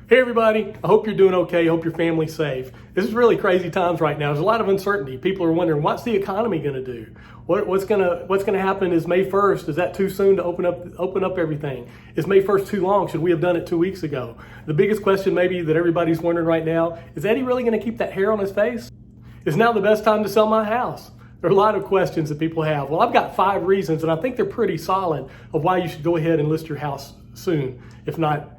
Hey everybody, I hope you're doing okay. I hope your family's safe. This is really crazy times right now. There's a lot of uncertainty. People are wondering, what's the economy going to do? What's going to happen is May 1st. Is that too soon to open up everything? Is May 1st too long? Should we have done it 2 weeks ago? The biggest question maybe that everybody's wondering right now, is Eddie really going to keep that hair on his face? Is now the best time to sell my house? There are a lot of questions that people have. Well, I've got 5 reasons, and I think they're pretty solid, of why you should go ahead and list your house soon, if not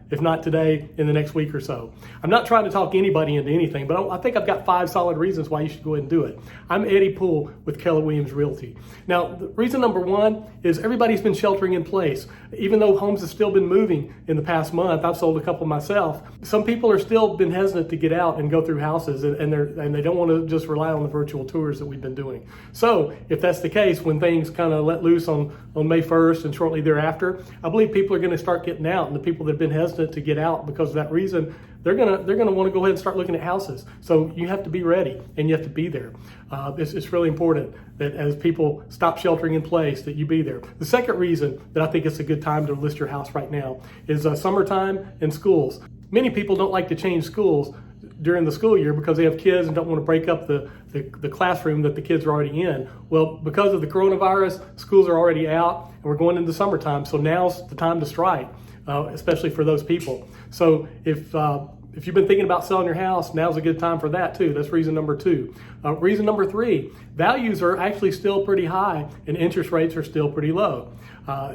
today, in the next week or so. I'm not trying to talk anybody into anything, but I think I've got 5 solid reasons why you should go ahead and do it. I'm Eddiepoole with Kellerwilliams Realty. Now, the reason number 1 is everybody's been sheltering in place. Even though homes have still been moving in the past month, I've sold a couple myself. Some people are still been hesitant to get out and go through houses, and they don't want to just rely on the virtual tours that we've been doing. So if that's the case, when things kind of let loose on May 1st and shortly thereafter, I believe people are going to start getting out, and the people that have been hesitant to get out because of that reason, they're gonna want to go ahead and start looking at houses. So you have to be ready and you have to be there. It's really important that as people stop sheltering in place, that you be there. The second reason that I think it's a good time to list your house right now is summertime and schools. Many people don't like to change schools during the school year because they have kids and don't want to break up the classroom that the kids are already in. Well, because of the coronavirus, schools are already out and we're going into summertime. So now's the time to strike, especially for those people. So if you've been thinking about selling your house, now's a good time for that too. That's reason number 2. Reason number 3, values are actually still pretty high and interest rates are still pretty low.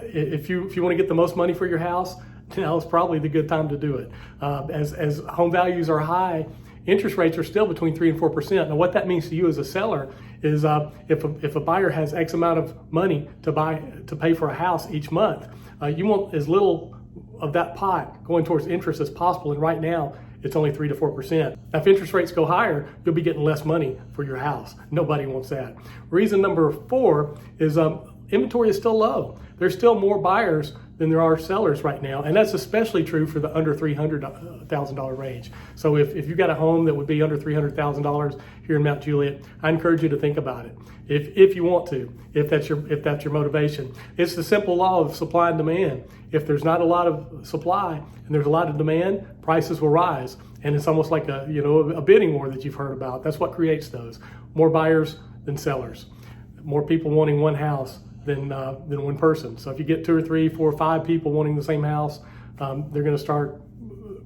If you want to get the most money for your house, now is probably the good time to do it. As home values are high, interest rates are still between 3 and 4%. Now, what that means to you as a seller is if a buyer has X amount of money to pay for a house each month, you want as little of that pot going towards interest as possible. And right now, it's only 3 to 4%. Now, if interest rates go higher, you'll be getting less money for your house. Nobody wants that. Reason number 4 is inventory is still low. There's still more buyers than there are sellers right now, and that's especially true for the under $300,000 range. So if you've got a home that would be under $300,000 here in Mount Juliet, I encourage you to think about it. If you want to, if that's your motivation. It's the simple law of supply and demand. If there's not a lot of supply and there's a lot of demand, prices will rise, and it's almost like a bidding war that you've heard about. That's what creates those. More buyers than sellers. More people wanting one house than one person. So if you get 2 or 3, 4 or 5 people wanting the same house, they're going to start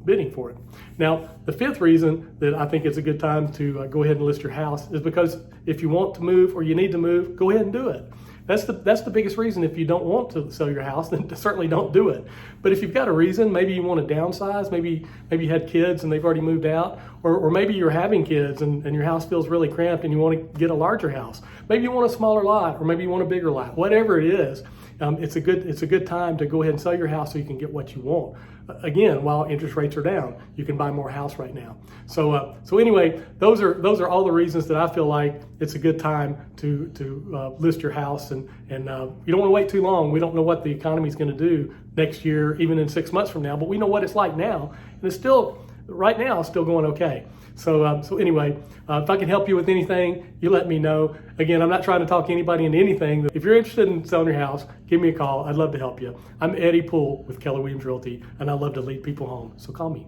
bidding for it. Now, the 5th reason that I think it's a good time to go ahead and list your house is because if you want to move or you need to move, go ahead and do it. That's the biggest reason. If you don't want to sell your house, then certainly don't do it. But if you've got a reason, maybe you want to downsize, maybe you had kids and they've already moved out, or maybe you're having kids and your house feels really cramped and you want to get a larger house. Maybe you want a smaller lot, or maybe you want a bigger lot. Whatever it is, it's a good time to go ahead and sell your house so you can get what you want. Again, while interest rates are down, you can buy more house right now. So anyway, those are all the reasons that I feel like it's a good time to list your house, and you don't want to wait too long. We don't know what the economy is going to do next year, even in 6 months from now, but we know what it's like now, and it's still right now still going okay. So anyway, if I can help you with anything, you let me know. Again, I'm not trying to talk anybody into anything. If you're interested in selling your house, give me a call. I'd love to help you. I'm Eddiepoole with Keller Williams Realty, and I love to lead people home. So call me.